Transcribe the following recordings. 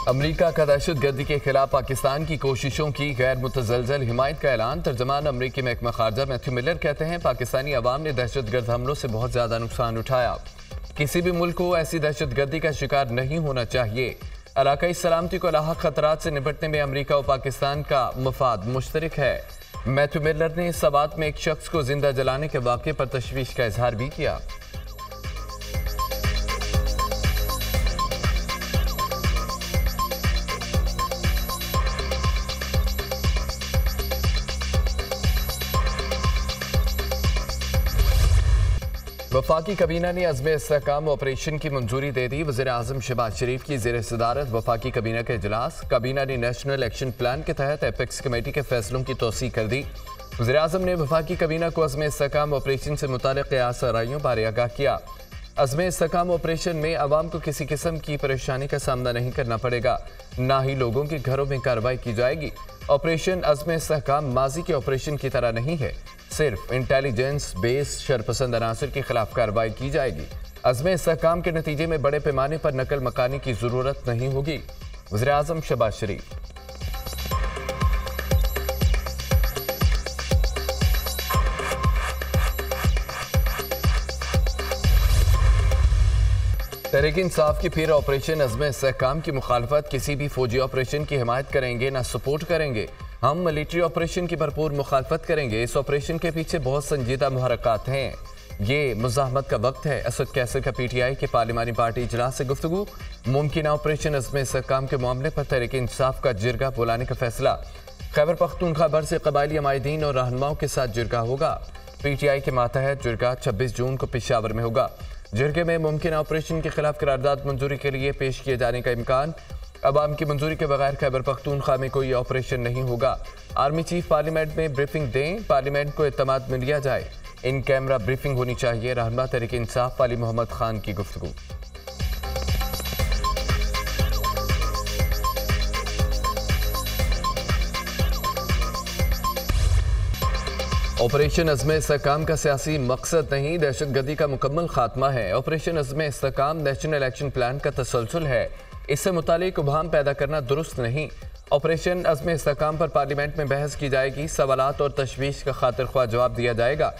अमरीका का दहशतगर्दी के खिलाफ पाकिस्तान की कोशिशों की गैर मुतज़लज़ल हिमायत का ऐलान। तर्जमान अमरीकी महकमा खारजा मैथ्यू मिलर कहते हैं, पाकिस्तानी अवाम ने दहशतगर्द हमलों से बहुत ज़्यादा नुकसान उठाया। किसी भी मुल्क को ऐसी दहशतगर्दी का शिकार नहीं होना चाहिए। इलाकाई सलामती को लाहक खतरात से निपटने में अमरीका और पाकिस्तान का मफाद मुश्तरक है। मैथ्यू मिलर ने सवात में एक शख्स को जिंदा जलाने के वाक़े पर तशवीश का इजहार भी किया। वफाकी kabीना ने अज़्म इस्तेहकाम ऑपरेशन की मंजूरी दे दी। वज़ीर आज़म शहबाज शरीफ की ज़ेर सदारत वफाकी kabीना का इजलास। kabीना ने नेशनल एक्शन प्लान के तहत एपेक्स कमेटी के फैसलों की तौसीक कर दी। वज़ीर आज़म ने वफाकी kabीना को अज़्म इस्तेहकाम ऑपरेशन से मुताल्लिक़ क़यास आराइयों बारे आगाह किया। अज़्म इस्तेहकाम ऑपरेशन में आवाम को किसी किस्म की परेशानी का सामना नहीं करना पड़ेगा, ना ही लोगों के घरों में कार्रवाई की जाएगी। ऑपरेशन अज़्म इस्तेहकाम माजी के ऑपरेशन की तरह नहीं है, सिर्फ इंटेलिजेंस बेस्ड शरपसंद अनासर के खिलाफ कार्रवाई की जाएगी। अज़्म इस्तेहकाम के नतीजे में बड़े पैमाने पर नकल मकानी की जरूरत नहीं होगी। वज़ीर आज़म शहबाज शरीफ। तहरीक इंसाफ की फिर ऑपरेशन अज़्म इस्तेहकाम की मुखालफत। किसी भी फौजी ऑपरेशन की हिमायत करेंगे ना सपोर्ट करेंगे। हम मिलिट्री ऑपरेशन की भरपूर मुखालफत करेंगे। इस ऑपरेशन के पीछे बहुत संजीदा मुहरक़ात हैं। ये मुज़ाहमत का वक्त है। असद कैसर का PTI के पार्लिमानी पार्टी इजलास से गुफ्तगू। मुमकिन ऑपरेशन अज़्म इस्तेहकाम के मामले पर तहरीक इंसाफ का जिरगा बुलाने का फैसला। खैबर पख्तूनख्वा भर से कबायली अमायदीन और रहनुमाओं के साथ जिरगा होगा। PTI के मातहत जिरगा 26 जून को पेशावर में होगा। जिरगे में मुमकिन ऑपरेशन के खिलाफ करारदाद मंजूरी के लिए पेश किए जाने का इम्कान। अवाम की मंजूरी के बगैर खैबर पख्तूनख्वा में कोई ऑपरेशन नहीं होगा। आर्मी चीफ पार्लियामेंट में ब्रीफिंग दें, पार्लियामेंट को इत्तमाद में लिया जाए। इन कैमरा ब्रीफिंग होनी चाहिए। रहनुमा तहरीक इंसाफ अली मोहम्मद खान की गुफ्तगू। ऑपरेशन अज़्म इस्तेहकाम का सियासी मकसद नहीं, दहशतगर्दी का मुकम्मल खात्मा है। ऑपरेशन अज़्म इस्तेहकाम नेशनल एक्शन प्लान का तसलसल है। इससे मुतालिक उबहम पैदा करना दुरुस्त नहीं। ऑपरेशन अज़्म इस्तेहकाम पर पार्लियामेंट में बहस की जाएगी। सवालात और तशवीश का खातिर ख्वाह जवाब दिया जाएगा।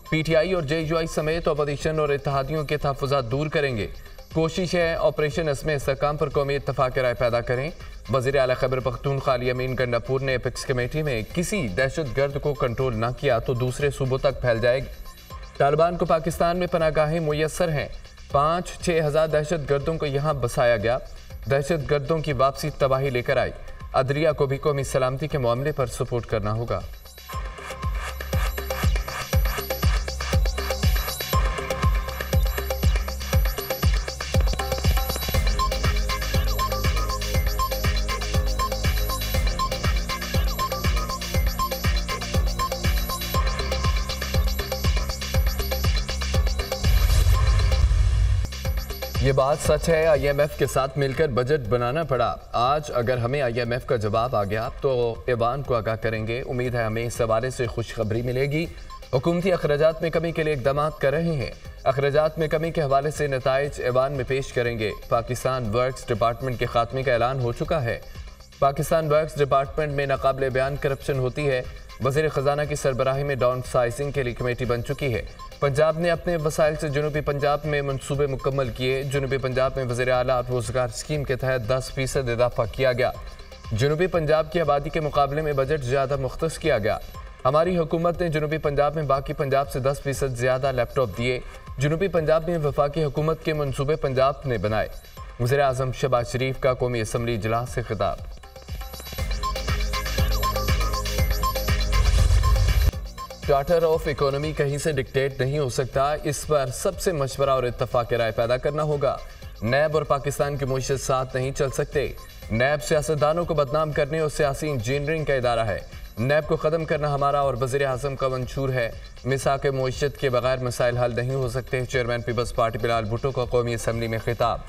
PTI और JUI समेत अपोजिशन और इत्तेहादियों के तहफ़्फ़ुज़ात दूर करेंगे। कोशिश है ऑपरेशन अज़्म इस्तेहकाम पर कौमी इत्तफ़ाक़ राय पैदा करें। वज़ीर आला खैबर पख्तूनख्वा अली अमीन गंडापुर ने एपेक्स कमेटी में किसी दहशतगर्द को कंट्रोल न किया तो दूसरे सूबों तक फैल जाएगी। तालिबान को पाकिस्तान में पनागाहें मुयस्सर हैं। 5-6 हज़ार दहशतगर्दों को यहाँ बसाया गया। दहशतगर्दों की वापसी तबाही लेकर आई। अदलिया को भी कौमी सलामती के मामले पर सपोर्ट करना होगा। ये बात सच है, IMF के साथ मिलकर बजट बनाना पड़ा। आज अगर हमें IMF का जवाब आ गया तो ऐवान को आगाह करेंगे। उम्मीद है हमें इस हवाले से खुशखबरी मिलेगी। हुकूमती अखराजात में कमी के लिए इक़दाम कर रहे हैं। अखराजात में कमी के हवाले से नताइज ऐवान में पेश करेंगे। पाकिस्तान वर्क्स डिपार्टमेंट के खात्मे का ऐलान हो चुका है। पाकिस्तान वर्क्स डिपार्टमेंट में नाकाबिले बयान करप्शन होती है। वज़ीर ख़जाना की सरबराही में डाउन साइजिंग के लिए कमेटी बन चुकी है। पंजाब ने अपने वसाइल से जनूबी पंजाब में मनसूबे मुकम्मल किए। जनूबी पंजाब में वज़ीर आला रोज़गार स्कीम के तहत 10% इजाफा किया गया। जनूबी पंजाब की आबादी के मुकाबले में बजट ज़्यादा मुख्तस किया गया। हमारी हुकूमत ने जनूबी पंजाब में बाकी पंजाब से 10% ज़्यादा लैपटॉप दिए। जनूबी पंजाब में वफाकी हुकूमत के मनसूबे पंजाब ने बनाए। वज़ीर आज़म शहबाज शरीफ का कौमी असम्बली इजलास से खिताब। चार्टर ऑफ इकोनॉमी कहीं से डिक्टेट नहीं हो सकता। इस पर सबसे मशवरा और इत्तफाक राय पैदा करना होगा। नैब और पाकिस्तान की मुआशरत साथ नहीं चल सकते। नैब सियासतदानों को बदनाम करने और सियासी इंजीनियरिंग का इदारा है। नैब को ख़त्म करना हमारा और वज़ीर आज़म का मंशूर है। मिसाक मुआशरत के बगैर मसाइल हल नहीं हो सकते। Chairman peoples party Bilal Bhutto का कौमी असम्बली में खिताब।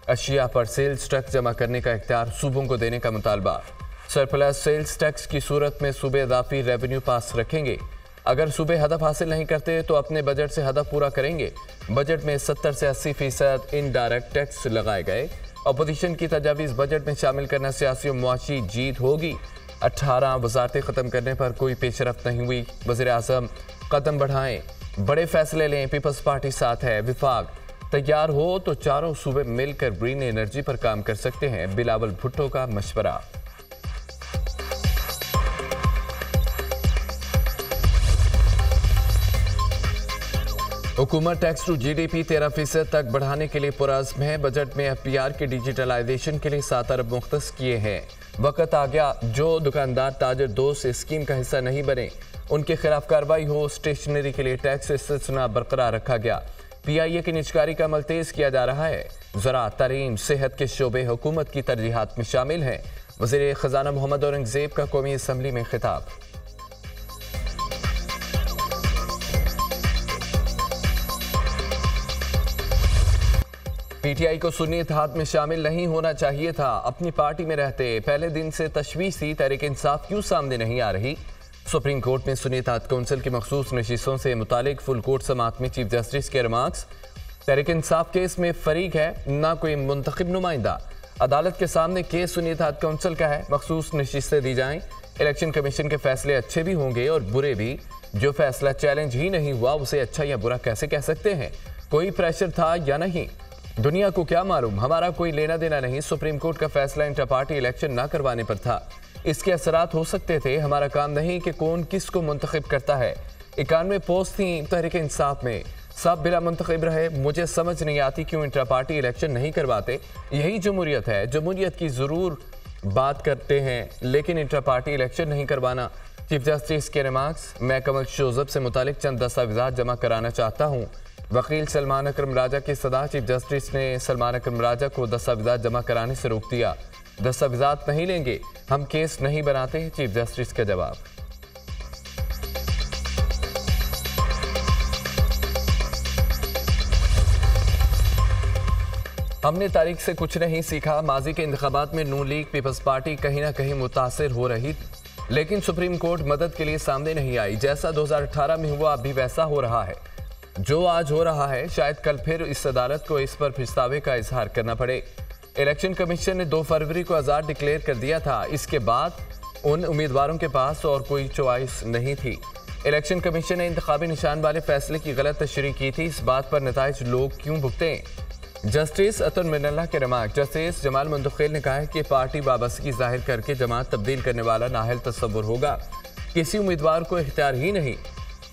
अशिया पर सेल्स टैक्स जमा करने का इख्तियार सूबों को देने का मुतालबा। सरप्लस सेल्स टैक्स की सूरत में सूबे इजाफी रेवेन्यू पास रखेंगे। अगर सूबे हदफ हासिल नहीं करते तो अपने बजट से हदफ पूरा करेंगे। बजट में 70 से 80% इनडायरेक्ट टैक्स लगाए गए। अपोजिशन की तजावीज़ बजट में शामिल करना सियासी और मुआशी जीत होगी। 18 वजारतें ख़त्म करने पर कोई पेशरफ्त नहीं हुई। वज़ीर-ए-आज़म कदम बढ़ाएं, बड़े फैसले लें, पीपल्स पार्टी साथ है। विफाक तैयार हो तो चारों सूबे मिलकर ग्रीन एनर्जी पर काम कर सकते हैं। बिलावल भुट्टो का मशवरा। हुकूमत टैक्स टू जीडीपी 13% तक बढ़ाने के लिए पुरअज़्म है। बजट में एफपीआर के डिजिटलाइजेशन के लिए 7 अरब मुख्तस किए हैं। वक्त आ गया जो दुकानदार ताजर दोस्त स्कीम का हिस्सा नहीं बने उनके खिलाफ कार्रवाई हो। स्टेशनरी के लिए टैक्स इस्तिस्ना बरकरार रखा गया। पीआईए की निजकारी का अमल तेज किया जा रहा है। ज़राअत, तालीम, सेहत के शोबे हुकूमत की तरजीहात में शामिल हैं। वज़ीर ख़जाना मोहम्मद औरंगज़ेब का कौमी असम्बली में खिताब। पीटीआई को सुन्नी इत्तेहाद में शामिल नहीं होना चाहिए था। अपनी पार्टी में रहते पहले दिन से तशवीश थी, तहरीक इंसाफ क्यों सामने नहीं आ रही। सुप्रीम कोर्ट में सुन्नी इत्तेहाद कौंसिल की मखसूस नशिस्तों से मुतालिक फुल कोर्ट समाअत में चीफ जस्टिस के रिमार्क्स। तहरीक इंसाफ केस में फरीक है, ना कोई मुंतखब नुमाइंदा। अदालत के सामने केस सुन्नी इत्तेहाद कौंसिल का है, मखसूस नशिस्तें दी जाएं। इलेक्शन कमीशन के फैसले अच्छे भी होंगे और बुरे भी। जो फैसला चैलेंज ही नहीं हुआ उसे अच्छा या बुरा कैसे कह सकते हैं। कोई प्रेशर था या नहीं, दुनिया को क्या मालूम, हमारा कोई लेना देना नहीं। सुप्रीम कोर्ट का फैसला इंटर पार्टी इलेक्शन ना करवाने पर था। इसके असरात हो सकते थे। हमारा काम नहीं कि कौन किसको मुंतखब करता है। 91 पोस्ट थी तहरीक इंसाफ में, सब बिला मुंतखब रहे। मुझे समझ नहीं आती क्यों इंटर पार्टी इलेक्शन नहीं करवाते। यही जमहूरियत है। जमहूरियत की ज़रूर बात करते हैं लेकिन इंटर पार्टी इलेक्शन नहीं करवाना। चीफ जस्टिस के रिमार्क्स। मैं कमल शोजब से मुतालिक चंद दस्तावेज़ात जमा कराना चाहता हूँ। वकील सलमान अकरम राजा की सदा। चीफ जस्टिस ने सलमान अकरम राजा को दस्तावेज़ात जमा कराने से रोक दिया। दस्तावेज़ात नहीं लेंगे, हम केस नहीं बनाते। चीफ जस्टिस का जवाब। हमने तारीख से कुछ नहीं सीखा। माजी के इंतखाबात में नून लीग पीपल्स पार्टी कहीं ना कहीं मुतासिर हो रही, लेकिन सुप्रीम कोर्ट मदद के लिए सामने नहीं आई। जैसा 2018 में हुआ अभी वैसा हो रहा है। जो आज हो रहा है शायद कल फिर इस अदालत को इस पर पछतावे का इजहार करना पड़े। इलेक्शन कमीशन ने 2 फरवरी को आज़ाद डिक्लेयर कर दिया था। इसके बाद उन उम्मीदवारों के पास और कोई चॉइस नहीं थी। इलेक्शन कमीशन ने इंतखाबी निशान वाले फैसले की गलत तशरीह की थी। इस बात पर नताइज लोग क्यों भुगतें। जस्टिस अतुल मिनल्ला के रिमार्क। जस्टिस जमाल मुंतखिल ने कहा है कि पार्टी वाबस्तगी जाहिर करके जमात तब्दील करने वाला नाहल तस्वुर होगा। किसी उम्मीदवार को इख्तियार ही नहीं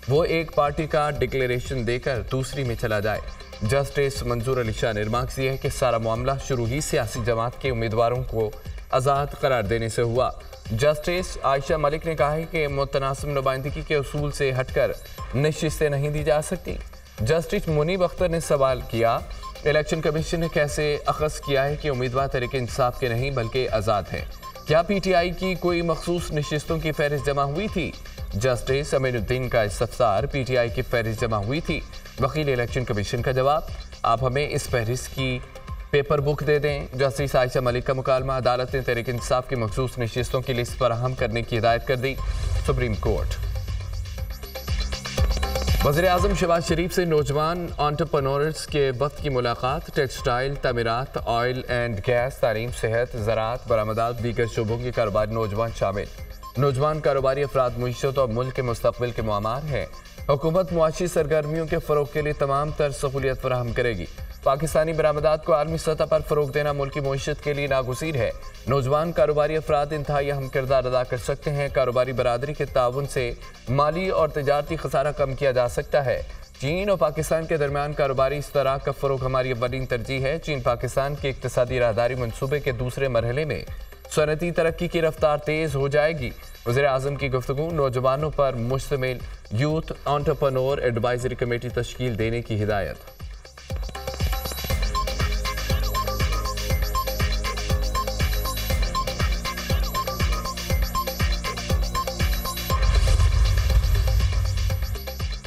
वो एक पार्टी का डिक्लेरेशन देकर दूसरी में चला जाए। जस्टिस मंजूर अली शाह ने रिमार्क्स दिया है कि सारा मामला शुरू ही सियासी जमात के उम्मीदवारों को आज़ाद करार देने से हुआ। जस्टिस आयशा मलिक ने कहा है कि मुतनासिब नुमाइंदगी के उसूल से हटकर नशिस्तें नहीं दी जा सकती। जस्टिस मुनीब अख्तर ने सवाल किया, इलेक्शन कमीशन ने कैसे अखज़ किया है कि उम्मीदवार तहरीक इंसाफ के नहीं बल्कि आज़ाद हैं। क्या पीटीआई की कोई मखसूस नशिस्तों की फहरिस्त जमा हुई थी। जस्टिस अमीनुद्दीन का इस्तफसार। पीटीआई की फहरिस्त जमा हुई थी। वकील इलेक्शन कमीशन का जवाब, आप हमें इस फहरिस्त की पेपर बुक दे दें। जस्टिस आयशा मलिक का मुकालमा। अदालत ने तहरीक इंसाफ की मखसूस नशिस्तों की लिस्ट फराहम करने की हिदायत कर दी। Supreme court. वज़ीर-ए-आज़म शहबाज शरीफ से नौजवान एंटरप्रेन्योर्स के वक्त की मुलाकात। टेक्सटाइल, तमीरात, ऑयल एंड गैस, तालीम, सेहत, ज़राअत, बरामदात, दीगर शोबों के कारोबारी नौजवान शामिल। नौजवान कारोबारी अफराद मुईशत और मुल्क के मुस्तक़बिल के मुआमार हैं। हुकूमत मुआशी सरगर्मियों के फ़रोग़ के लिए तमाम तर सहूलियत फराहम करेगी। पाकिस्तानी बरामदात को आलमी सतह पर फ़रोग़ देना मुल्क की मुईशत के लिए नागुज़ीर है। नौजवान कारोबारी अफराद इंतहाई अहम किरदार अदा कर सकते हैं। कारोबारी बरादरी के ताउन से माली और तजारती खसारा कम किया जा सकता है। चीन और पाकिस्तान के दरमियान कारोबारी इस तरह का फ़रोग़ हमारी अव्वलीन तरजीह है। चीन पाकिस्तान के इक़्तिसादी राहदारी मनसूबे के दूसरे मरहले में सनती तरक्की की रफ्तार तेज़ हो जाएगी। वज़ीर-ए-आज़म की गुफ्तगू। नौजवानों पर मुश्तमिल यूथ एंटरप्रेन्योर एडवाइजरी कमेटी तश्कील देने की हिदायत।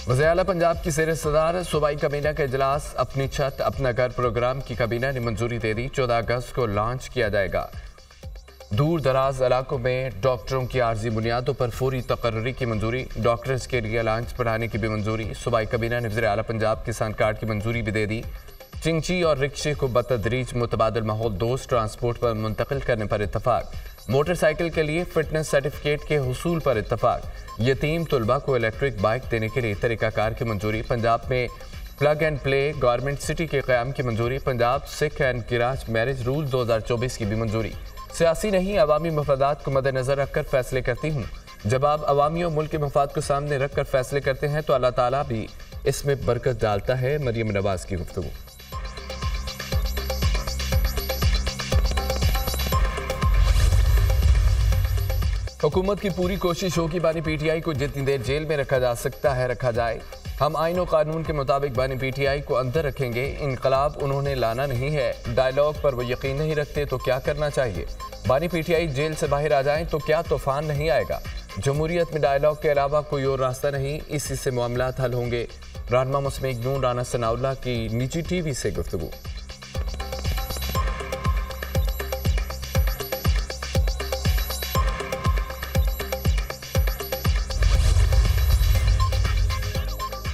वज़ीर आला पंजाब की ज़ेर सदारत सूबाई काबीना का इजलास। अपनी छत अपना घर प्रोग्राम की काबीना ने मंजूरी दे दी। 14 अगस्त को लॉन्च किया जाएगा। दूर दराज इलाकों में डॉक्टरों की आर्जी बुनियादों पर फौरी तकर्री की मंजूरी। डॉक्टर्स के लिए लॉन्च बढ़ाने की भी मंजूरी। सूबाई काबीना ने वज़ीर आला पंजाब किसान कार्ड की मंजूरी भी दे दी। चिंची और रिक्शे को बतदरीज मुतबादिल माहौल दोस्त ट्रांसपोर्ट पर मुंतकिल करने पर इत्तफाक। मोटरसाइकिल के लिए फिटनेस सर्टिफिकेट के हुसूल पर इत्तफाक। यतीम तलबा को इलेक्ट्रिक बाइक देने के लिए तरीकाकार की मंजूरी। पंजाब में plug and play government city के क़याम की मंजूरी। Punjab Sikh and garage marriage rule 2024 की भी मंजूरी। सियासी नहीं, अवामी मफादात को मद्देनजर रखकर फैसले करती हूँ। जब आप अवामी और मुल्क के मफाद को सामने रखकर फैसले करते हैं तो अल्लाह ताला भी इसमें बरकत डालता है। मरियम नवाज की गुफ्तगू। हुकूमत की पूरी कोशिश होगी बानी पीटीआई को जितनी देर जेल में रखा जा सकता है रखा जाए। हम आईन और कानून के मुताबिक बानी पीटीआई को अंदर रखेंगे। इनकलाब उन्होंने लाना नहीं है। डायलॉग पर वो यकीन नहीं रखते तो क्या करना चाहिए? बानी पीटीआई जेल से बाहर आ जाएं तो क्या तूफान नहीं आएगा? जमहूरियत में डायलॉग के अलावा कोई और रास्ता नहीं, इसी से मामलात हल होंगे। रहनुमा मुस्लिम नून राना सनाउल्लाह की निजी टीवी से गुफ्तगू।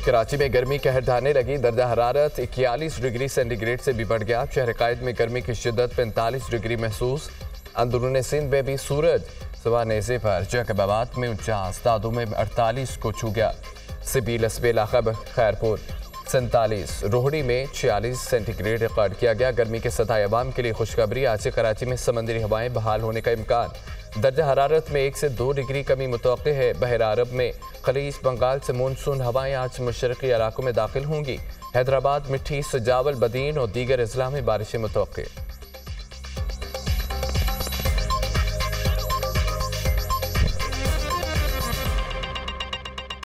कराची में गर्मी कहर ढाने लगी। दर्जा हरारत 41 डिग्री सेंटीग्रेड से भी बढ़ गया। शहर कायद में गर्मी की शिद्दत 45 डिग्री महसूस। अंदरून सिंध में भी सूरज सुबह नेज़े पर। जैकबाबाद में 49, दादू में 48 को छू गया। सिबी लस्बे लाखब खैरपुर 47, रोहड़ी में 46 सेंटीग्रेड रिकॉर्ड किया गया। गर्मी के सताए अवाम के लिए खुशखबरी। आज से कराची में समंदरी हवाएं बहाल होने का इम्कान। दर्जा हरारत में 1 से 2 डिग्री कमी मुतवक्किल है। बहर अरब में खलीज बंगाल से मानसून हवाएं आज मशरक़ी इलाकों में दाखिल होंगी। हैदराबाद, मिठी, सजावल, बदीन और दीगर अजला में बारिशें मुतवक्किल।